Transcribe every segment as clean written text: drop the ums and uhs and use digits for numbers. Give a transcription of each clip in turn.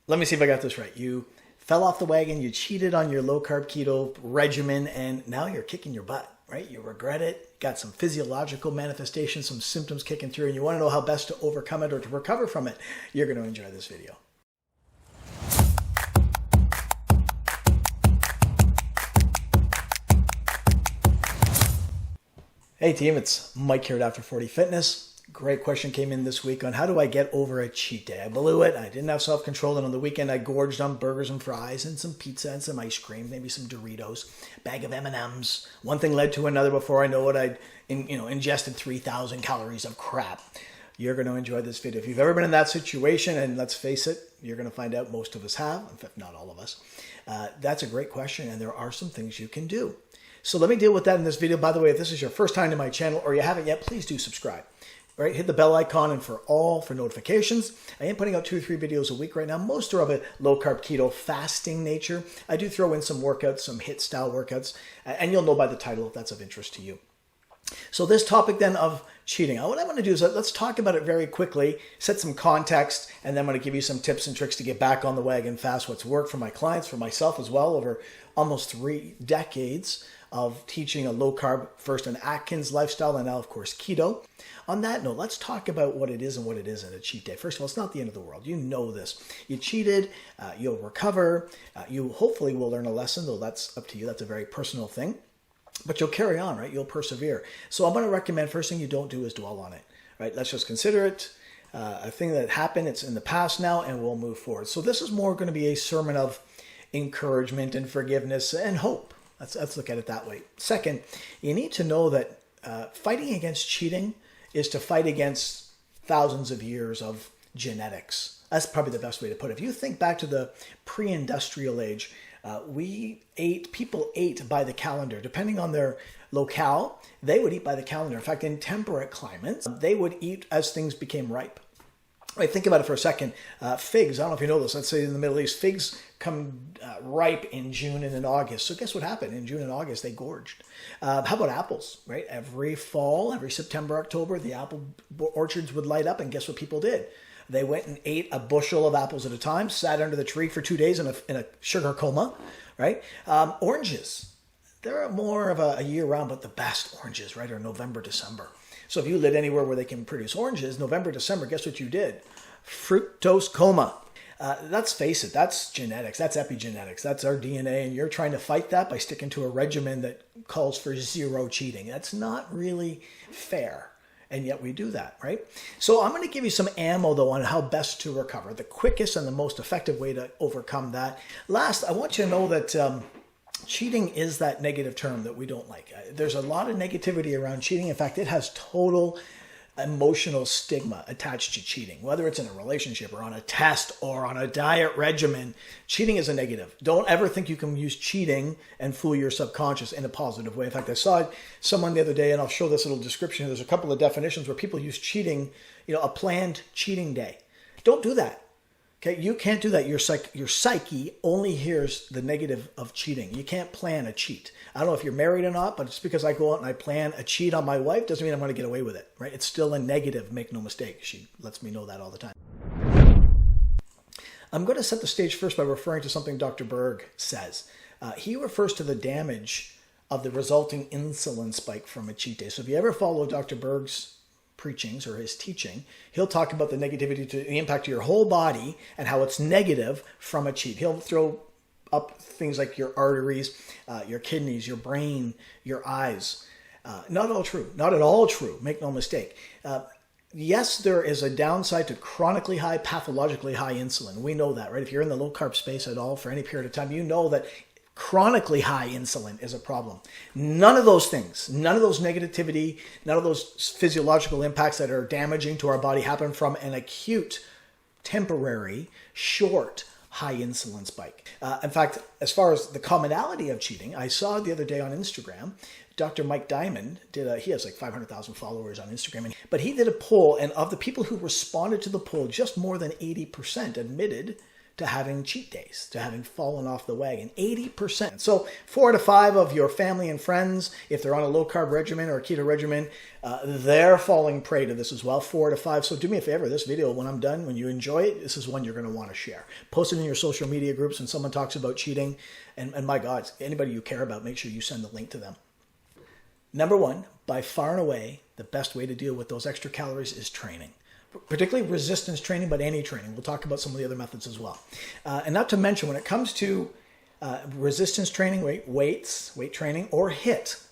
Let me see if I got this right. You fell off the wagon, you cheated on your low carb keto regimen, and now you're kicking your butt, right? You regret it, got some physiological manifestations, some symptoms kicking through, and you want to know how best to overcome it or to recover from it. You're going to enjoy this video. Hey team, it's Mike here at After 40 Fitness. Great question came in this week on how do I get over a cheat day? I blew it. I didn't have self-control, and on the weekend I gorged on burgers and fries and some pizza and some ice cream, maybe some Doritos, bag of M&Ms. One thing led to another. Before I know it, I'd ingested 3,000 calories of crap. You're going to enjoy this video. If you've ever been in that situation, and let's face it, you're going to find out most of us have, in fact, not all of us. That's a great question, and there are some things you can do. So let me deal with that in this video. By the way, if this is your first time to my channel or you haven't yet, please do subscribe. Right, hit the bell icon and for notifications. I am putting out 2 or 3 videos a week right now. Most are of a low carb keto fasting nature. I do throw in some workouts, some HIIT style workouts, and you'll know by the title if that's of interest to you. So this topic then of cheating, what I want to do is let's talk about it very quickly, set some context, and then I'm going to give you some tips and tricks to get back on the wagon fast. What's worked for my clients, for myself as well, over almost 3 decades of teaching a low carb, first an Atkins lifestyle, and now of course keto. On that note, let's talk about what it is and what it isn't a cheat day. First of all, it's not the end of the world. You know this. You cheated, you'll recover, you hopefully will learn a lesson, though that's up to you. That's a very personal thing. But you'll carry on, right? You'll persevere. So I'm going to recommend first thing you don't do is dwell on it, right? Let's just consider it a thing that happened. It's in the past now, and we'll move forward. So this is more going to be a sermon of encouragement and forgiveness and hope. Let's look at it that way. Second, you need to know that fighting against cheating is to fight against thousands of years of genetics. That's probably the best way to put it. If you think back to the pre-industrial age, people ate by the calendar. Depending on their locale, they would eat by the calendar. In fact, in temperate climates, they would eat as things became ripe. Right, think about it for a second. Figs, I don't know if you know this, let's say in the Middle East, figs come ripe in June and in August. So guess what happened? In June and August, they gorged. How about apples, right? Every fall, every September, October, the apple orchards would light up, and guess what people did? They went and ate a bushel of apples at a time, sat under the tree for 2 days in a sugar coma, right? Oranges, they're more of a year-round, but the best oranges, right, are November, December. So if you lived anywhere where they can produce oranges, November, December, guess what you did? Fructose coma. Let's face it, that's genetics, that's epigenetics, that's our DNA, and you're trying to fight that by sticking to a regimen that calls for zero cheating. That's not really fair, and yet we do that, right? So I'm going to give you some ammo, though, on how best to recover, the quickest and the most effective way to overcome that. Last, I want you to know that cheating is that negative term that we don't like. There's a lot of negativity around cheating. In fact, it has total emotional stigma attached to cheating, whether it's in a relationship or on a test or on a diet regimen. Cheating is a negative. Don't ever think you can use cheating and fool your subconscious in a positive way. In fact, I saw someone the other day, and I'll show this little description. There's a couple of definitions where people use cheating, a planned cheating day. Don't do that. Okay, you can't do that. Your psyche only hears the negative of cheating. You can't plan a cheat. I don't know if you're married or not, but it's because I go out and I plan a cheat on my wife doesn't mean I'm going to get away with it, right? It's still a negative, make no mistake. She lets me know that all the time. I'm going to set the stage first by referring to something Dr. Berg says. He refers to the damage of the resulting insulin spike from a cheat day. So if you ever follow Dr. Berg's preachings or his teaching, he'll talk about the negativity to the impact to your whole body and how it's negative from a cheat. He'll throw up things like your arteries, your kidneys, your brain, your eyes. Not at all true. Make no mistake. Yes, there is a downside to chronically high, pathologically high insulin. We know that, right? If you're in the low carb space at all for any period of time, you know that chronically high insulin is a problem. None of those things, none of those negativity, none of those physiological impacts that are damaging to our body happen from an acute, temporary, short, high insulin spike. In fact, as far as the commonality of cheating, I saw the other day on Instagram, Dr. Mike Diamond he has like 500,000 followers on Instagram, but he did a poll, and of the people who responded to the poll, just more than 80% admitted to having cheat days, to having fallen off the wagon. 80%. So 4 to 5 of your family and friends, if they're on a low-carb regimen or a keto regimen, they're falling prey to this as well. 4 to 5. So do me a favor, this video, when I'm done, when you enjoy it, this is one you're going to want to share. Post it in your social media groups when someone talks about cheating. And my God, anybody you care about, make sure you send the link to them. Number one, by far and away, the best way to deal with those extra calories is training. Particularly resistance training, but any training. We'll talk about some of the other methods as well. And not to mention, when it comes to resistance training, weight training, or HIIT,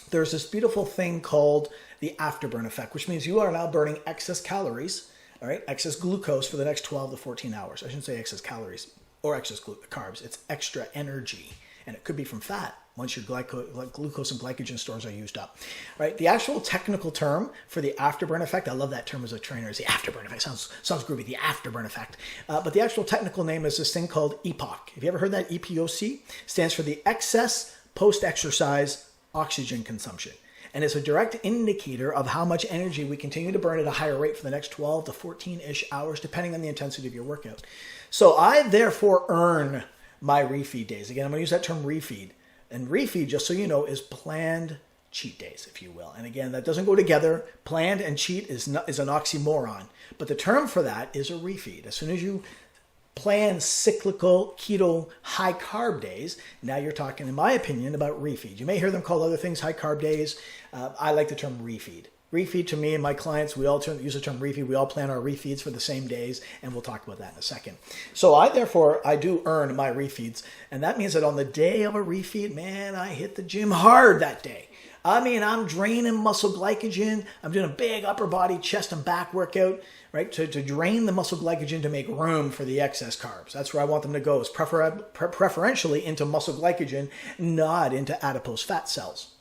there's this beautiful thing called the afterburn effect, which means you are now burning excess calories, all right, excess glucose for the next 12 to 14 hours. I shouldn't say excess calories or excess carbs. It's extra energy, and it could be from fat once your glucose and glycogen stores are used up. Right? The actual technical term for the afterburn effect, I love that term as a trainer, is the afterburn effect. Sounds groovy, the afterburn effect. But the actual technical name is this thing called EPOC. Have you ever heard that? EPOC stands for the excess post-exercise oxygen consumption. And it's a direct indicator of how much energy we continue to burn at a higher rate for the next 12 to 14-ish hours, depending on the intensity of your workout. So I therefore earn my refeed days. Again, I'm going to use that term refeed. And refeed, just so you know, is planned cheat days, if you will. And again, that doesn't go together. Planned and cheat is an oxymoron. But the term for that is a refeed. As soon as you plan cyclical keto high carb days, now you're talking, in my opinion, about refeed. You may hear them called other things high carb days. I like the term refeed. Refeed, to me and my clients, we all use the term refeed. We all plan our refeeds for the same days, and we'll talk about that in a second. So I do earn my refeeds, and that means that on the day of a refeed, man, I hit the gym hard that day. I mean, I'm draining muscle glycogen. I'm doing a big upper body, chest and back workout, right, to drain the muscle glycogen to make room for the excess carbs. That's where I want them to go, is preferentially into muscle glycogen, not into adipose fat cells.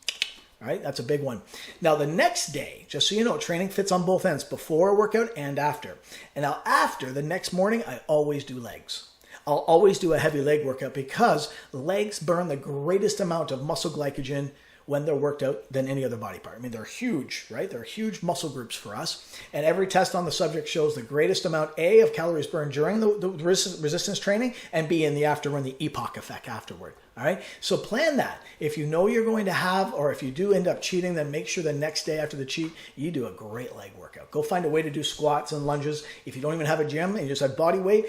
All right, that's a big one. Now, the next day, just so you know, training fits on both ends, before a workout and after. And now after, the next morning, I always do legs. I'll always do a heavy leg workout because legs burn the greatest amount of muscle glycogen when they're worked out than any other body part. I mean, they're huge, right? They're huge muscle groups for us. And every test on the subject shows the greatest amount, A, of calories burned during the resistance training, and B, in the afterburn, the EPOC effect afterward. All right? So plan that. If you know you're going to have, or if you do end up cheating, then make sure the next day after the cheat, you do a great leg workout. Go find a way to do squats and lunges. If you don't even have a gym and you just have body weight,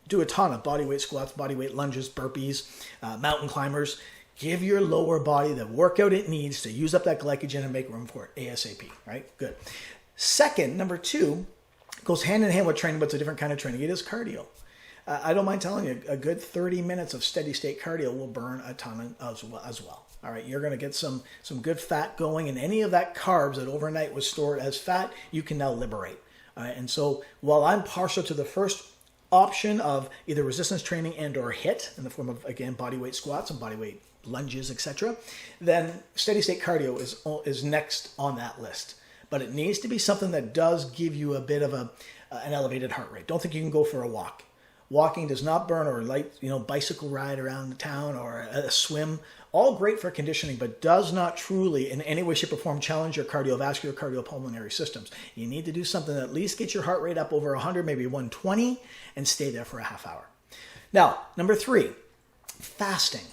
do a ton of body weight squats, body weight lunges, burpees, mountain climbers. Give your lower body the workout it needs to use up that glycogen and make room for it ASAP, right? Good. Second, number two, goes hand in hand with training, but it's a different kind of training. It is cardio. I don't mind telling you, a good 30 minutes of steady state cardio will burn a ton as well. All right, you're going to get some good fat going, and any of that carbs that overnight was stored as fat, you can now liberate. All right, and so while I'm partial to the first option of either resistance training and or HIIT in the form of, again, body weight squats and body weight lunges, etc., then steady state cardio is next on that list. But it needs to be something that does give you a bit of an elevated heart rate. Don't think you can go for a walk. Walking does not burn, or light, bicycle ride around the town, or a swim. All great for conditioning, but does not truly in any way, shape, or form challenge your cardiovascular, cardiopulmonary systems. You need to do something that at least get your heart rate up over 100, maybe 120, and stay there for a half hour. Now, number three, fasting.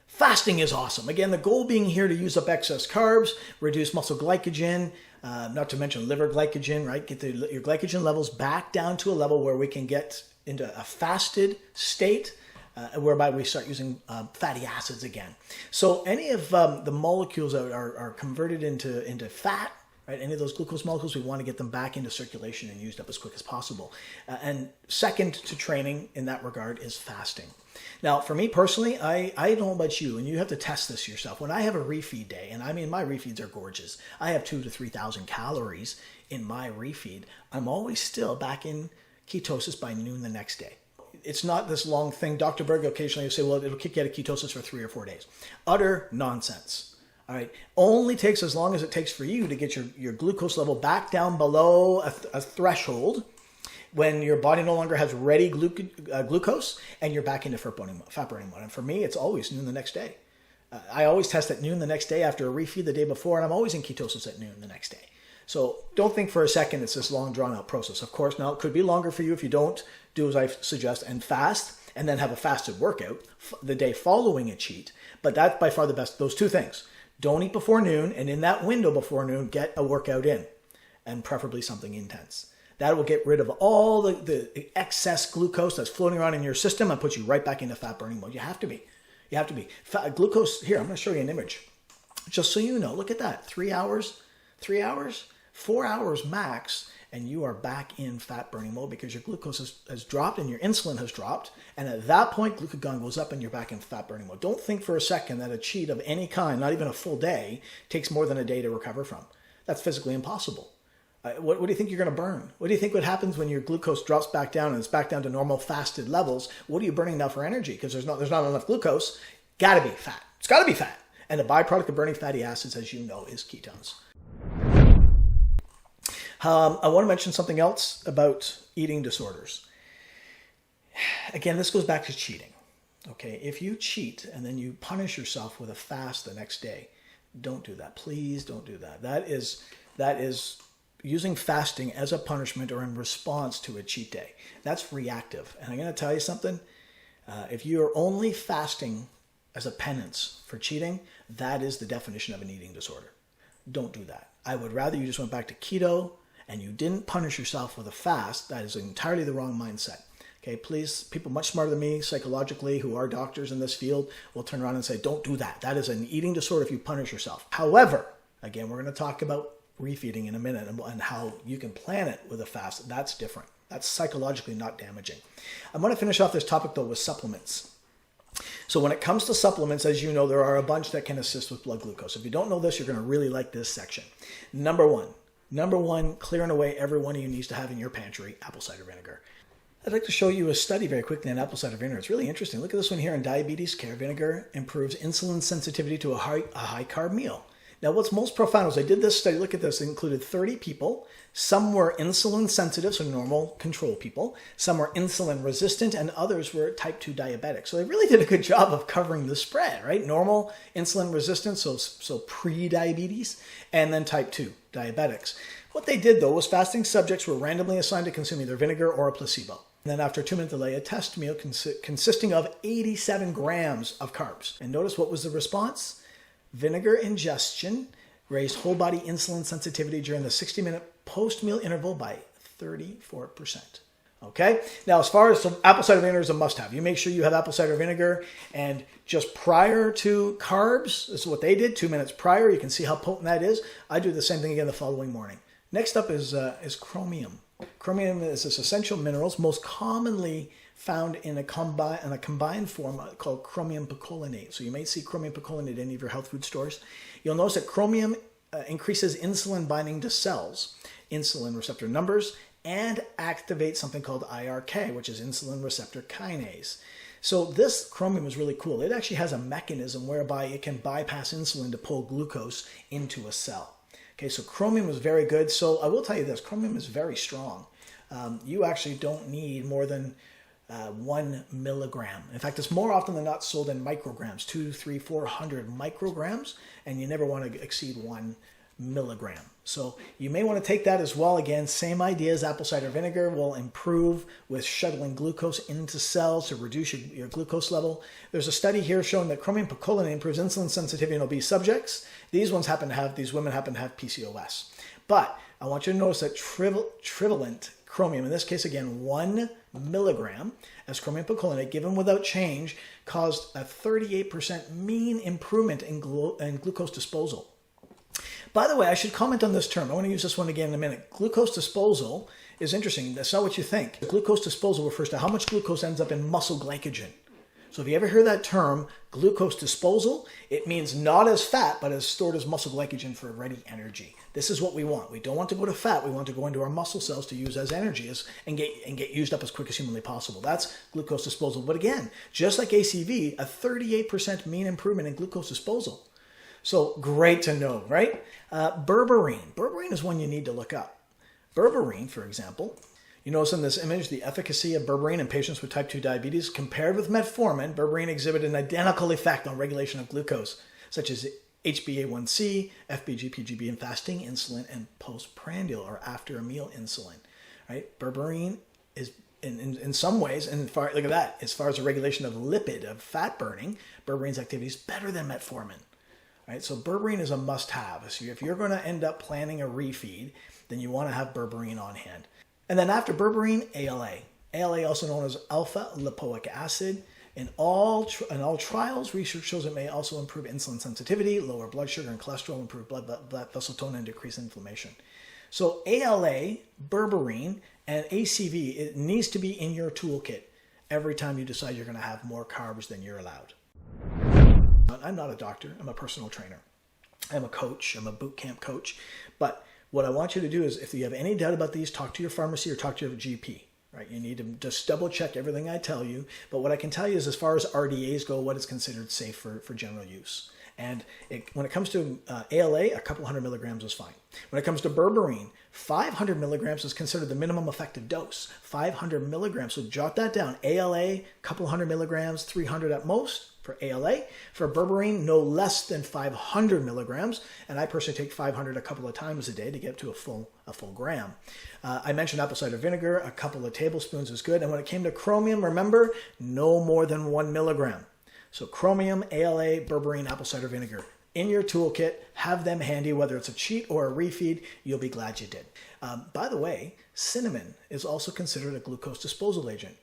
Fasting is awesome. Again, the goal being here to use up excess carbs, reduce muscle glycogen, not to mention liver glycogen, right? Get your glycogen levels back down to a level where we can get into a fasted state, whereby we start using fatty acids again. So any of the molecules that are converted into fat, right? Any of those glucose molecules, we want to get them back into circulation and used up as quick as possible. And second to training in that regard is fasting. Now, for me personally, I don't know about you, and you have to test this yourself. When I have a refeed day, and I mean, my refeeds are gorgeous. I have 2,000 to 3,000 calories in my refeed. I'm always still back in ketosis by noon the next day. It's not this long thing. Dr. Berg occasionally will say, well, it'll kick you out of ketosis for 3 or 4 days. Utter nonsense. All right. Only takes as long as it takes for you to get your glucose level back down below a threshold when your body no longer has ready glucose and you're back into fat burning mode. And for me, it's always noon the next day. I always test at noon the next day after a refeed the day before, and I'm always in ketosis at noon the next day. So don't think for a second it's this long drawn out process. Of course, now it could be longer for you if you don't do as I suggest and fast and then have a fasted workout the day following a cheat. But that's by far the best. Those two things. Don't eat before noon, and in that window before noon, get a workout in, and preferably something intense. That will get rid of all the excess glucose that's floating around in your system and put you right back into fat burning mode. You have to be. You have to be. Glucose, here, I'm going to show you an image. Just so you know, look at that. 3 hours, 4 hours max, and you are back in fat burning mode because your glucose has dropped and your insulin has dropped. And at that point, glucagon goes up and you're back in fat burning mode. Don't think for a second that a cheat of any kind, not even a full day, takes more than a day to recover from. That's physically impossible. What do you think you're going to burn? What do you think what happens when your glucose drops back down and it's back down to normal fasted levels? What are you burning now for energy? Because there's not enough glucose. Got to be fat. It's got to be fat. And the byproduct of burning fatty acids, as you know, is ketones. I want to mention something else about eating disorders. Again, this goes back to cheating. Okay, if you cheat and then you punish yourself with a fast the next day, don't do that. Please don't do that. That is using fasting as a punishment or in response to a cheat day. That's reactive. And I'm going to tell you something. If you are only fasting as a penance for cheating, that is the definition of an eating disorder. Don't do that. I would rather you just went back to keto and you didn't punish yourself with a fast. That is entirely the wrong mindset. Okay, please, people much smarter than me psychologically who are doctors in this field will turn around and say, don't do that. That is an eating disorder if you punish yourself. However, again, we're going to talk about refeeding in a minute and how you can plan it with a fast. That's different. That's psychologically not damaging. I'm going to finish off this topic though with supplements. So when it comes to supplements, as you know, there are a bunch that can assist with blood glucose. If you don't know this, you're going to really like this section. Number one, clearing away every one of you needs to have in your pantry, apple cider vinegar. I'd like to show you a study very quickly on apple cider vinegar. It's really interesting. Look at this one here in diabetes care. Vinegar improves insulin sensitivity to a high carb meal. Now, what's most profound is I did this study. Look at this. It included 30 people. Some were insulin sensitive, so normal control people. Some were insulin resistant, and others were type 2 diabetics. So they really did a good job of covering the spread, right? Normal, insulin resistant, so pre-diabetes, and then type 2 diabetics. What they did, though, was fasting subjects were randomly assigned to consume either vinegar or a placebo. And then after a 2-minute delay, a test meal consisting of 87 grams of carbs. And notice what was the response? Vinegar ingestion raised whole body insulin sensitivity during the 60-minute post-meal interval by 34%. Okay? Now, as far as apple cider vinegar is a must-have. You make sure you have apple cider vinegar, and just prior to carbs, this is what they did, 2 minutes prior. You can see how potent that is. I do the same thing again the following morning. Next up is chromium. Chromium is this essential minerals most commonly found in a combined form called chromium picolinate. So you may see chromium picolinate in any of your health food stores. You'll notice that chromium increases insulin binding to cells, insulin receptor numbers, and activates something called IRK, which is insulin receptor kinase. So this chromium is really cool. It actually has a mechanism whereby it can bypass insulin to pull glucose into a cell. Okay, so chromium is very good. So I will tell you this, chromium is very strong. You actually don't need more than 1 milligram. In fact, it's more often than not sold in micrograms, 200, 300, 400 micrograms, and you never want to exceed 1 milligram. So you may want to take that as well. Again, same idea as apple cider vinegar will improve with shuttling glucose into cells to reduce your glucose level. There's a study here showing that chromium picolinate improves insulin sensitivity in obese subjects. These women happen to have PCOS. But I want you to notice that trivalent chromium, in this case again 1 milligram as chromium picolinate given without change, caused a 38% mean improvement in glucose disposal. By the way, I should comment on this term. I want to use this one again in a minute. Glucose disposal is interesting. That's not what you think. Glucose disposal refers to how much glucose ends up in muscle glycogen. So if you ever hear that term, glucose disposal, it means not as fat, but as stored as muscle glycogen for ready energy. This is what we want. We don't want to go to fat. We want to go into our muscle cells to use as energy and get used up as quick as humanly possible. That's glucose disposal. But again, just like ACV, a 38% mean improvement in glucose disposal. So great to know, right? Berberine. Berberine is one you need to look up. Berberine, for example, you notice in this image the efficacy of berberine in patients with type 2 diabetes compared with metformin. Berberine exhibited an identical effect on regulation of glucose, such as HbA1c, FBG, PGB, and fasting insulin, and postprandial or after a meal insulin. Right? Berberine is in some ways, and look at that, as far as the regulation of lipid, of fat burning, berberine's activity is better than metformin. Right? So berberine is a must-have. So if you're going to end up planning a refeed, then you want to have berberine on hand. And then after berberine, ALA. ALA, also known as alpha lipoic acid. In all trials, research shows it may also improve insulin sensitivity, lower blood sugar and cholesterol, improve blood vessel tone, and decrease inflammation. So ALA, berberine, and ACV, it needs to be in your toolkit every time you decide you're going to have more carbs than you're allowed. I'm not a doctor. I'm a personal trainer. I'm a coach. I'm a boot camp coach. But what I want you to do is, if you have any doubt about these, talk to your pharmacy or talk to your GP. Right? You need to just double check everything I tell you. But what I can tell you is, as far as RDAs go, what is considered safe for general use. And when it comes to ALA, a couple hundred milligrams is fine. When it comes to berberine, 500 milligrams is considered the minimum effective dose. 500 milligrams, so jot that down. ALA, a couple hundred milligrams, 300 at most for ALA. For berberine, no less than 500 milligrams. And I personally take 500 a couple of times a day to get to a full gram. I mentioned apple cider vinegar, a couple of tablespoons is good. And when it came to chromium, remember, no more than 1 milligram. So chromium, ALA, berberine, apple cider vinegar in your toolkit. Have them handy, whether it's a cheat or a refeed. You'll be glad you did. By the way, cinnamon is also considered a glucose disposal agent.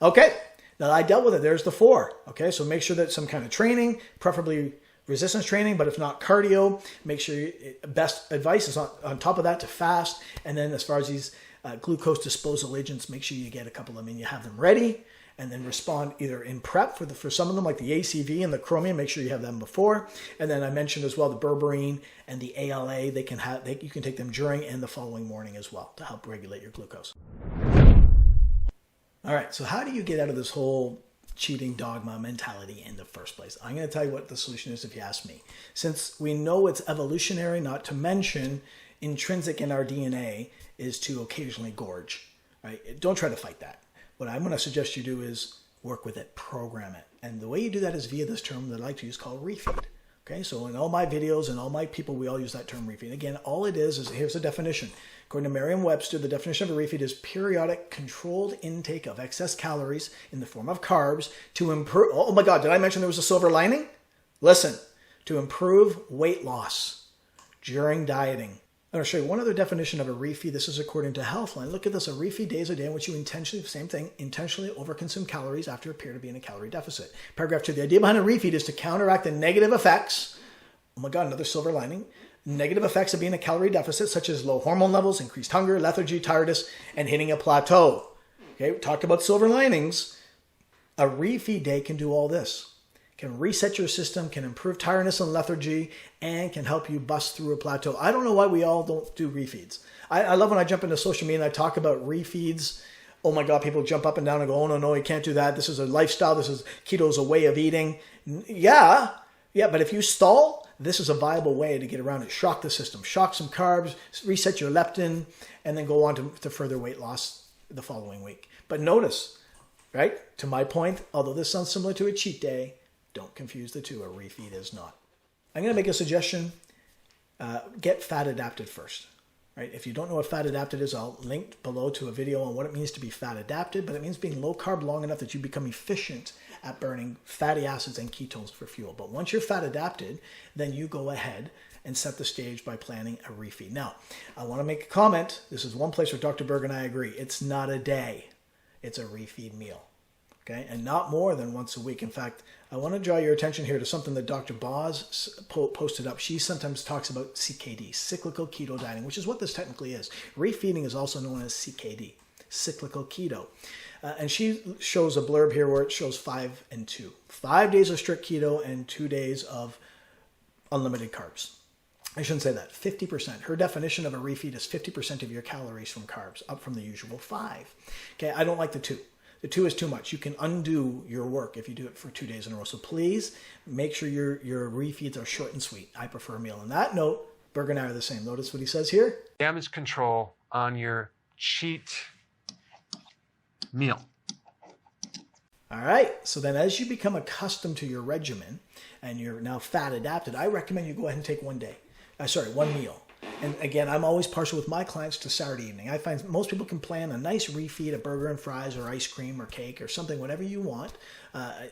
Okay, now I dealt with it. There's the 4. Okay, so make sure that some kind of training, preferably resistance training, but if not cardio, make sure best advice is on top of that to fast. And then as far as these glucose disposal agents, make sure you get a couple of them and you have them ready. And then respond either in prep for some of them, like the ACV and the chromium. Make sure you have them before. And then I mentioned as well the berberine and the ALA. You can take them during and the following morning as well to help regulate your glucose. All right, so how do you get out of this whole cheating dogma mentality in the first place? I'm going to tell you what the solution is if you ask me. Since we know it's evolutionary, not to mention intrinsic in our DNA, is to occasionally gorge. Right? Don't try to fight that. What I'm going to suggest you do is work with it, program it. And the way you do that is via this term that I like to use called refeed. Okay, so in all my videos and all my people, we all use that term refeed. Again, all it is here's the definition. According to Merriam-Webster, the definition of a refeed is periodic controlled intake of excess calories in the form of carbs to improve, oh my God, did I mention there was a silver lining? Listen, to improve weight loss during dieting. I'm going to show you one other definition of a refeed. This is according to Healthline. Look at this. A refeed day is a day in which you intentionally overconsume calories after a period of being in a calorie deficit. Paragraph 2. The idea behind a refeed is to counteract the negative effects. Oh my God, another silver lining. Negative effects of being in a calorie deficit, such as low hormone levels, increased hunger, lethargy, tiredness, and hitting a plateau. Okay, we talked about silver linings. A refeed day can do all this. Can reset your system, can improve tiredness and lethargy, and can help you bust through a plateau. I don't know why we all don't do refeeds. I love when I jump into social media and I talk about refeeds. Oh my God, people jump up and down and go, oh no, you can't do that. This is a lifestyle. Keto is a way of eating. Yeah, but if you stall, this is a viable way to get around it. Shock the system, shock some carbs, reset your leptin, and then go on to further weight loss the following week. But notice, right, to my point, although this sounds similar to a cheat day, don't confuse the two. A refeed is not. I'm going to make a suggestion. Get fat adapted first. Right? If you don't know what fat adapted is, I'll link below to a video on what it means to be fat adapted, but it means being low carb long enough that you become efficient at burning fatty acids and ketones for fuel. But once you're fat adapted, then you go ahead and set the stage by planning a refeed. Now, I want to make a comment. This is one place where Dr. Berg and I agree. It's not a day. It's a refeed meal. Okay, and not more than once a week. In fact, I want to draw your attention here to something that Dr. Boz posted up. She sometimes talks about CKD, cyclical keto dieting, which is what this technically is. Refeeding is also known as CKD, cyclical keto. And she shows a blurb here where it shows 5 and 2. 5 days of strict keto and 2 days of unlimited carbs. I shouldn't say that, 50%. Her definition of a refeed is 50% of your calories from carbs, up from the usual 5. Okay, I don't like the 2. The 2 is too much. You can undo your work if you do it for 2 days in a row. So please make sure your refeeds are short and sweet. I prefer a meal. On that note, Berg and I are the same. Notice what he says here. Damage control on your cheat meal. All right. So then as you become accustomed to your regimen and you're now fat adapted, I recommend you go ahead and take one meal. And again, I'm always partial with my clients to Saturday evening. I find most people can plan a nice refeed, a burger and fries or ice cream or cake or something, whatever you want.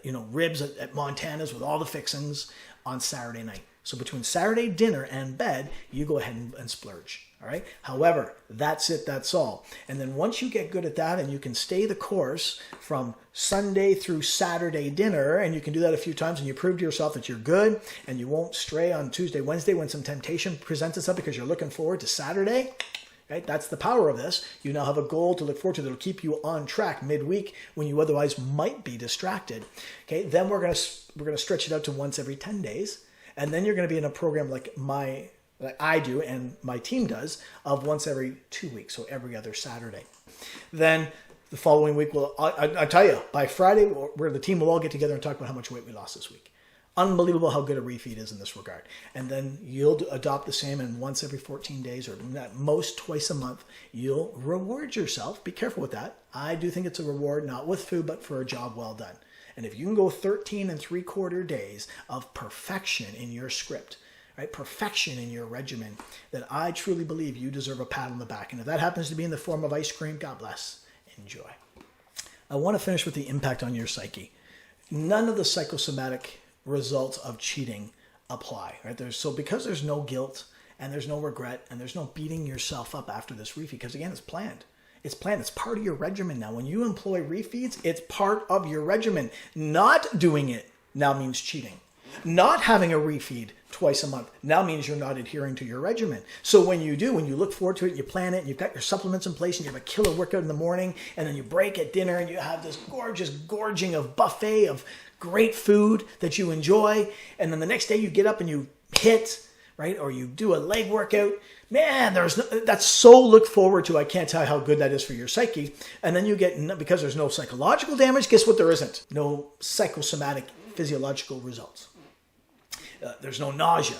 Ribs at Montana's with all the fixings on Saturday night. So between Saturday dinner and bed, you go ahead and splurge. All right. However, that's it. That's all. And then once you get good at that and you can stay the course from Sunday through Saturday dinner, and you can do that a few times and you prove to yourself that you're good and you won't stray on Tuesday, Wednesday when some temptation presents itself because you're looking forward to Saturday. Right? That's the power of this. You now have a goal to look forward to that will keep you on track midweek when you otherwise might be distracted. Okay. Then we're going to stretch it out to once every 10 days. And then you're going to be in a program like I do and my team does of once every 2 weeks, so every other Saturday. Then the following week, I tell you, by Friday, where the team will all get together and talk about how much weight we lost this week. Unbelievable how good a refeed is in this regard. And then you'll adopt the same, and once every 14 days or at most twice a month, you'll reward yourself. Be careful with that. I do think it's a reward, not with food, but for a job well done. And if you can go 13 3/4 days of perfection in your script, right, perfection in your regimen, then I truly believe you deserve a pat on the back. And if that happens to be in the form of ice cream, God bless. Enjoy. I want to finish with the impact on your psyche. None of the psychosomatic results of cheating apply. Right? Because there's no guilt and there's no regret and there's no beating yourself up after this refeed, because again, it's planned. It's planned. It's part of your regimen now. When you employ refeeds, it's part of your regimen. Not doing it now means cheating. Not having a refeed twice a month now means you're not adhering to your regimen. So when you look forward to it, you plan it, and you've got your supplements in place, and you have a killer workout in the morning, and then you break at dinner, and you have this gorgeous gorging of buffet of great food that you enjoy, and then the next day you get up and you hit, right, or you do a leg workout. Man, that's so look forward to. I can't tell you how good that is for your psyche. And then you get, because there's no psychological damage, guess what there isn't? No psychosomatic physiological results. There's no nausea.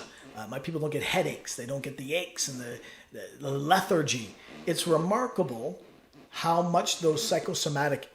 My people don't get headaches. They don't get the aches and the lethargy. It's remarkable how much those psychosomatic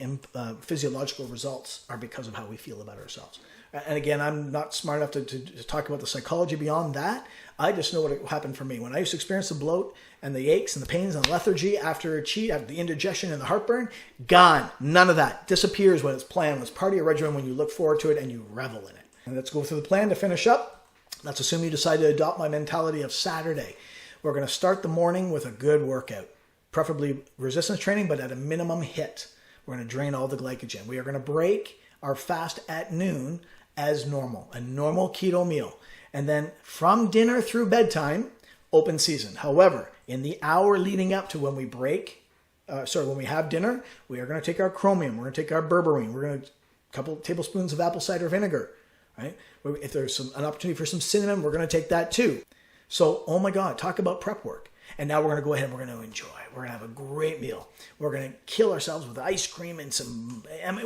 physiological results are because of how we feel about ourselves. And again, I'm not smart enough to talk about the psychology beyond that. I just know what happened for me. When I used to experience the bloat and the aches and the pains and the lethargy after a cheat, after the indigestion and the heartburn, gone. None of that. Disappears when it's planned, when it's part of your regimen, when you look forward to it and you revel in it. And let's go through the plan to finish up. Let's assume you decide to adopt my mentality of Saturday. We're going to start the morning with a good workout, preferably resistance training, but at a minimum HIIT. We're going to drain all the glycogen. We are going to break our fast at noon as normal, a normal keto meal. And then from dinner through bedtime, open season. However, in the hour leading up to when we when we have dinner, we are going to take our chromium, we're going to take our berberine, we're going to a couple tablespoons of apple cider vinegar, right? If there's an opportunity for some cinnamon, we're going to take that too. So, oh my God, talk about prep work. And now we're going to go ahead and we're going to enjoy. We're going to have a great meal. We're going to kill ourselves with ice cream and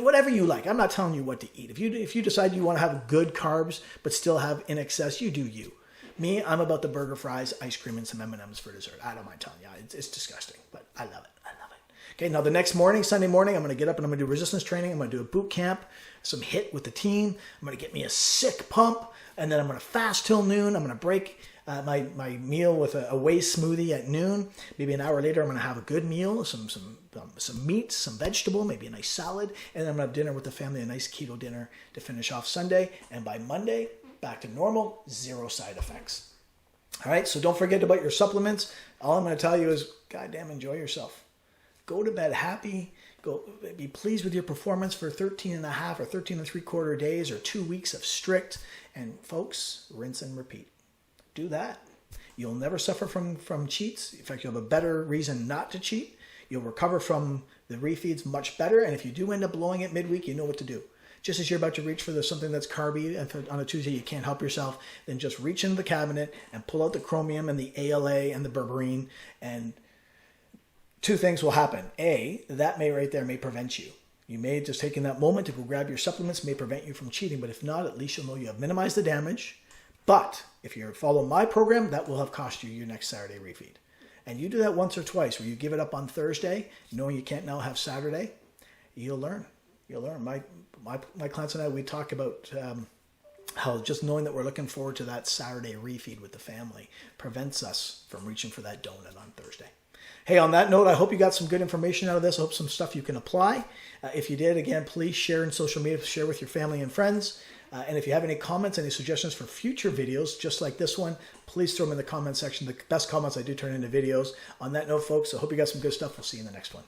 whatever you like. I'm not telling you what to eat. If you decide you want to have good carbs but still have in excess, you do you. Me, I'm about the burger, fries, ice cream, and some M&Ms for dessert. I don't mind telling you. It's disgusting, but I love it. Okay, now the next morning, Sunday morning, I'm going to get up and I'm going to do resistance training. I'm going to do a boot camp, some HIIT with the team. I'm going to get me a sick pump, and then I'm going to fast till noon. I'm going to break my meal with a whey smoothie at noon. Maybe an hour later, I'm going to have a good meal, some meat, some vegetable, maybe a nice salad, and then I'm going to have dinner with the family, a nice keto dinner to finish off Sunday. And by Monday, back to normal, zero side effects. All right, so don't forget about your supplements. All I'm going to tell you is, goddamn, enjoy yourself. Go to bed happy. Go be pleased with your performance for 13 and a half or 13 3/4 days or 2 weeks of strict. And folks, rinse and repeat. Do that. You'll never suffer from cheats. In fact, you'll have a better reason not to cheat. You'll recover from the refeeds much better. And if you do end up blowing it midweek, you know what to do. Just as you're about to reach for something that's carby and on a Tuesday you can't help yourself, then just reach into the cabinet and pull out the chromium and the ALA and the berberine, and two things will happen. A, that right there may prevent you. You may just taking that moment to go grab your supplements may prevent you from cheating, but if not, at least you'll know you have minimized the damage. But if you follow my program, that will have cost you your next Saturday refeed. And you do that once or twice where you give it up on Thursday, knowing you can't now have Saturday, you'll learn. You'll learn. My clients and I, we talk about how just knowing that we're looking forward to that Saturday refeed with the family prevents us from reaching for that donut on Thursday. Hey, on that note, I hope you got some good information out of this. I hope some stuff you can apply. If you did, again, please share in social media, share with your family and friends. And if you have any comments, any suggestions for future videos, just like this one, please throw them in the comment section. The best comments I do turn into videos. On that note, folks, I hope you got some good stuff. We'll see you in the next one.